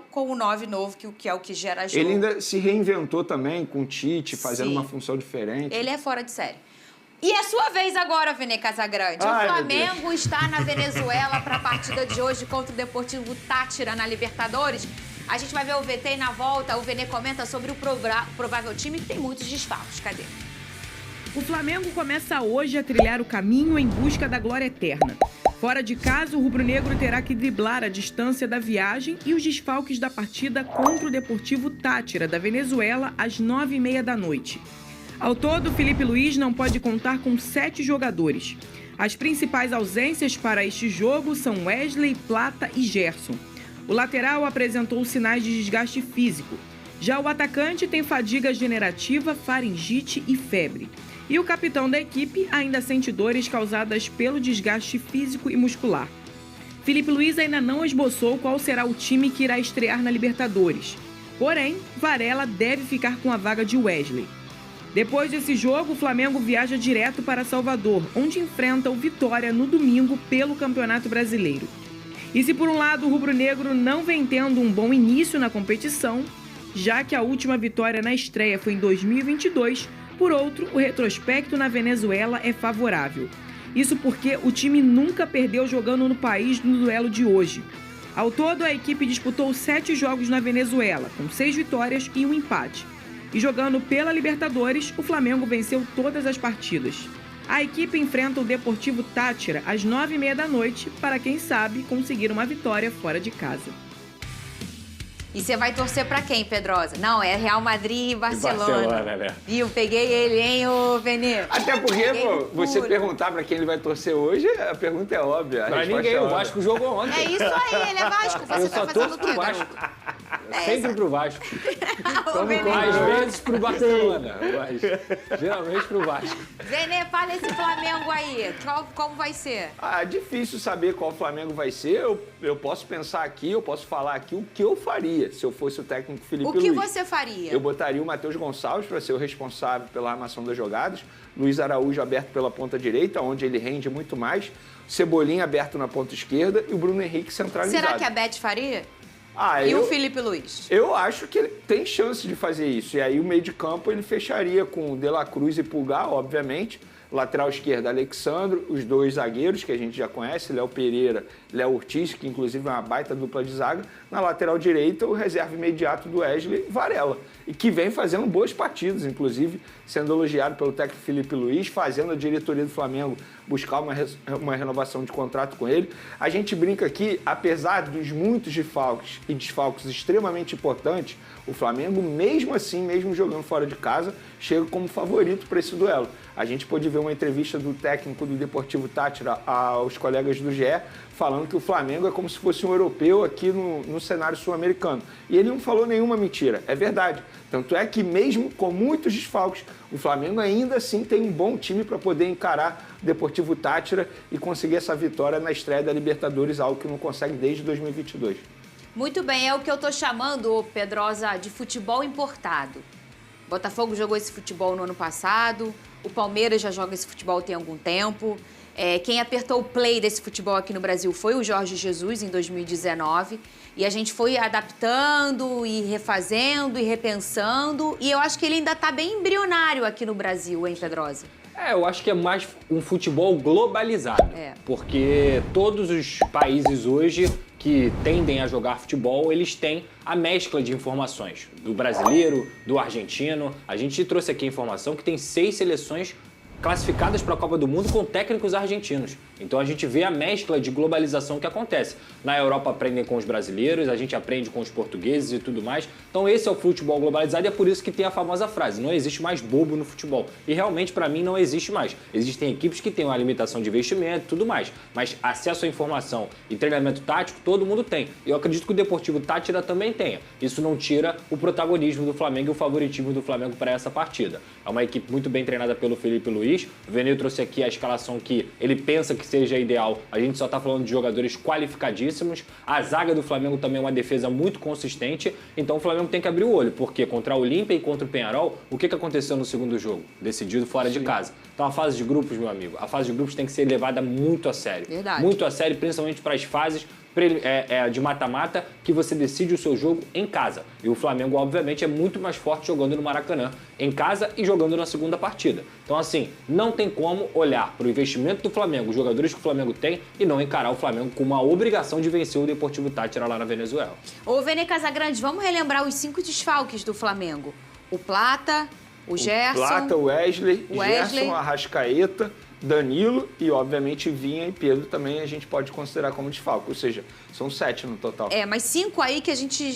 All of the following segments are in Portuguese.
com o 9 novo, que é o que gera jogo. Ele ainda se reinventou também com o Tite, fazendo Sim. uma função diferente. Ele é fora de série. E é sua vez agora, Vene Casagrande. Ai, o Flamengo está na Venezuela para a partida de hoje contra o Deportivo Táchira na Libertadores. A gente vai ver o VT e na volta o Vene comenta sobre o provável time que tem muitos desfalques. Cadê? O Flamengo começa hoje a trilhar o caminho em busca da glória eterna. Fora de casa, o rubro-negro terá que driblar a distância da viagem e os desfalques da partida contra o Deportivo Táchira, da Venezuela, às 9h30 da noite. Ao todo, Felipe Luiz não pode contar com 7 jogadores. As principais ausências para este jogo são Wesley, Plata e Gerson. O lateral apresentou sinais de desgaste físico. Já o atacante tem fadiga generativa, faringite e febre. E o capitão da equipe ainda sente dores causadas pelo desgaste físico e muscular. Felipe Luiz ainda não esboçou qual será o time que irá estrear na Libertadores. Porém, Varela deve ficar com a vaga de Wesley. Depois desse jogo, o Flamengo viaja direto para Salvador, onde enfrenta o Vitória no domingo pelo Campeonato Brasileiro. E se por um lado o rubro-negro não vem tendo um bom início na competição, já que a última vitória na estreia foi em 2022, por outro, o retrospecto na Venezuela é favorável. Isso porque o time nunca perdeu jogando no país no duelo de hoje. Ao todo, a equipe disputou 7 jogos na Venezuela, com 6 vitórias e 1 empate. E jogando pela Libertadores, o Flamengo venceu todas as partidas. A equipe enfrenta o Deportivo Táchira às 9h30 da noite para, quem sabe, conseguir uma vitória fora de casa. E você vai torcer pra quem, Pedrosa? Não, é Real Madrid e Barcelona. Barcelona, né? E eu peguei ele, hein, ô Vene? Até porque, pô, você perguntar pra quem ele vai torcer hoje, a pergunta é óbvia. Pra ninguém, o Vasco jogou ontem. É isso aí, ele é Vasco. Você Eu tá só fazendo torço o quê, pro Vasco. Sempre pro Vasco. Ô, Vene. Às vezes pro Barcelona, mas geralmente pro Vasco. Vene, fala esse Flamengo aí. Como vai ser? É difícil saber qual Flamengo vai ser. Eu posso pensar aqui, eu posso falar aqui o que eu faria se eu fosse o técnico Felipe Luiz. O que você faria? Eu botaria o Matheus Gonçalves para ser o responsável pela armação das jogadas, Luiz Araújo aberto pela ponta direita, onde ele rende muito mais, Cebolinha aberto na ponta esquerda e o Bruno Henrique centralizado. Será que a Beth faria? E o Felipe Luiz? Eu acho que ele tem chance de fazer isso. E aí o meio de campo ele fecharia com De La Cruz e Pulgar, obviamente. Lateral esquerdo, Alexandro, os 2 zagueiros que a gente já conhece, Léo Pereira, Léo Ortiz, que inclusive é uma baita dupla de zaga. Na lateral direita, o reserva imediato do Wesley, Varela. E que vem fazendo boas partidas, inclusive sendo elogiado pelo técnico Felipe Luiz, fazendo a diretoria do Flamengo buscar uma renovação de contrato com ele. A gente brinca aqui, apesar dos muitos desfalques extremamente importantes, o Flamengo, mesmo assim, mesmo jogando fora de casa, chega como favorito para esse duelo. A gente pôde ver uma entrevista do técnico do Deportivo Táchira aos colegas do GE, falando que o Flamengo é como se fosse um europeu aqui no cenário sul-americano. E ele não falou nenhuma mentira, é verdade. Tanto é que mesmo com muitos desfalques, o Flamengo ainda assim tem um bom time para poder encarar o Deportivo Táchira e conseguir essa vitória na estreia da Libertadores, algo que não consegue desde 2022. Muito bem, é o que eu tô chamando, Pedrosa, de futebol importado. Botafogo jogou esse futebol no ano passado, o Palmeiras já joga esse futebol tem algum tempo. Quem apertou o play desse futebol aqui no Brasil foi o Jorge Jesus, em 2019. E a gente foi adaptando e refazendo e repensando. E eu acho que ele ainda está bem embrionário aqui no Brasil, hein, Pedrosa? Eu acho que é mais um futebol globalizado. Porque todos os países hoje que tendem a jogar futebol, eles têm a mescla de informações. Do brasileiro, do argentino. A gente trouxe aqui a informação que tem 6 seleções classificadas para a Copa do Mundo com técnicos argentinos. Então a gente vê a mescla de globalização que acontece. Na Europa aprendem com os brasileiros, a gente aprende com os portugueses e tudo mais. Então esse é o futebol globalizado e é por isso que tem a famosa frase, não existe mais bobo no futebol. E realmente para mim não existe mais. Existem equipes que têm uma limitação de investimento e tudo mais, mas acesso à informação e treinamento tático todo mundo tem. Eu acredito que o Deportivo Táchira também tenha. Isso não tira o protagonismo do Flamengo e o favoritismo do Flamengo para essa partida. É uma equipe muito bem treinada pelo Felipe Luiz. O Venil trouxe aqui a escalação que ele pensa que seja ideal. A gente só está falando de jogadores qualificadíssimos. A zaga do Flamengo também é uma defesa muito consistente. Então o Flamengo tem que abrir o olho, porque contra a Olímpia e contra o Penharol, o que aconteceu no segundo jogo? Decidido fora de casa. Então a fase de grupos, meu amigo, a fase de grupos tem que ser levada muito a sério. Verdade. Muito a sério, principalmente para as fases de mata-mata que você decide o seu jogo em casa. E o Flamengo, obviamente, é muito mais forte jogando no Maracanã, em casa e jogando na segunda partida. Então, assim, não tem como olhar para o investimento do Flamengo, os jogadores que o Flamengo tem, e não encarar o Flamengo com uma obrigação de vencer o Deportivo Táchira lá na Venezuela. Ô, Vene Casagrande, vamos relembrar os 5 desfalques do Flamengo. O Plata, o Gerson... Plata, o Wesley, Gerson, Arrascaeta, Danilo e, obviamente, Vinha e Pedro também a gente pode considerar como desfalque. Ou seja, são 7 no total. Mas 5 aí que a gente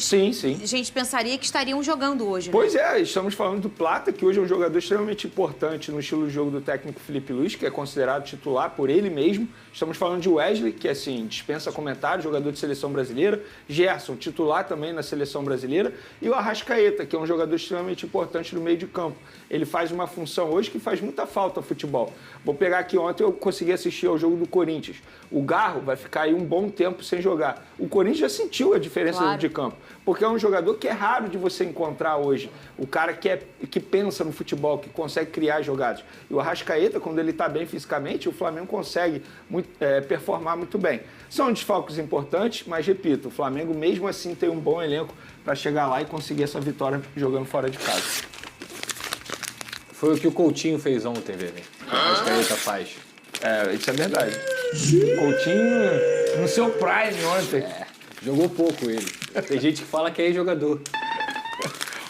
pensaria que estariam jogando hoje, né? Pois é, estamos falando do Plata, que hoje é um jogador extremamente importante no estilo de jogo do técnico Felipe Luiz, que é considerado titular por ele mesmo. Estamos falando de Wesley, que, assim, dispensa comentários, jogador de seleção brasileira. Gerson, titular também na seleção brasileira. E o Arrascaeta, que é um jogador extremamente importante no meio de campo. Ele faz uma função hoje que faz muita falta ao futebol. Vou pegar aqui, ontem eu consegui assistir ao jogo do Corinthians. O Garro vai ficar aí um bom tempo sem jogar. O Corinthians já sentiu a diferença de campo, porque é um jogador que é raro de você encontrar hoje. O cara que pensa no futebol, que consegue criar jogadas. E o Arrascaeta, quando ele está bem fisicamente, o Flamengo consegue performar muito bem. São desfalques importantes, mas, repito, o Flamengo mesmo assim tem um bom elenco para chegar lá e conseguir essa vitória jogando fora de casa. Foi o que o Coutinho fez ontem, Vene. O Arrascaeta faz. Isso é verdade. O Coutinho no seu prime ontem. Jogou pouco ele. Tem gente que fala que é jogador.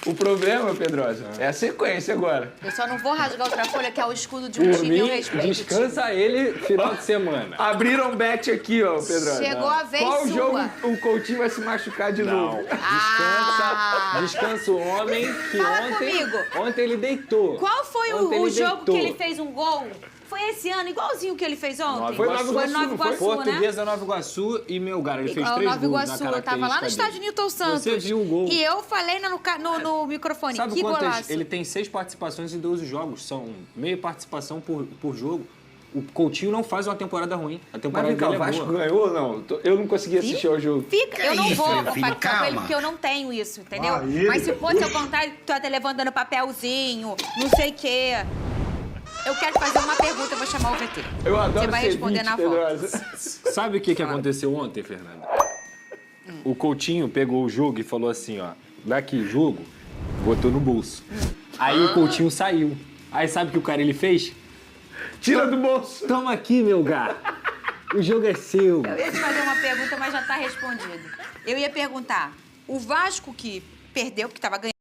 O problema, Pedrosa, é a sequência agora. Eu só não vou rasgar outra folha, que é o escudo de um time, eu respeito. Descansa ele final de semana. Abriram bet aqui, ó, Pedrosa. Chegou a vez Qual sua. jogo o Coutinho vai se machucar de novo? Descansa o homem que Fala comigo. Ontem ele deitou. Qual foi o jogo que ele fez um gol? Foi esse ano, igualzinho que ele fez ontem? Foi Nova Iguaçu, Portuguesa, Nova Iguaçu e Melgar. Ele fez 3 gols Nova Iguaçu, na característica eu tava lá no estádio Newton Santos. Você viu o gol. E eu falei no microfone, Sabe que quantas? golaço. Ele tem 6 participações em 12 jogos. São meia participação por jogo. O Coutinho não faz uma temporada ruim. A temporada Mas dele o Vasco boa. ganhou ou não? Eu não consegui assistir ao jogo. Eu não vou compactar com ele, porque eu não tenho isso, entendeu? Mas se fosse ao contrário, tu até levantando papelzinho, não sei o quê. Eu quero fazer uma pergunta, eu vou chamar o VT. Eu adoro Você vai responder na volta. Sabe o que aconteceu ontem, Fernanda? O Coutinho pegou o jogo e falou assim, ó, daqui, jogo, botou no bolso. Aí o Coutinho saiu. Aí sabe o que o cara ele fez? Tira do bolso. Toma aqui, meu gato. O jogo é seu. Eu ia te fazer uma pergunta, mas já tá respondido. Eu ia perguntar, o Vasco que perdeu, porque estava ganhando,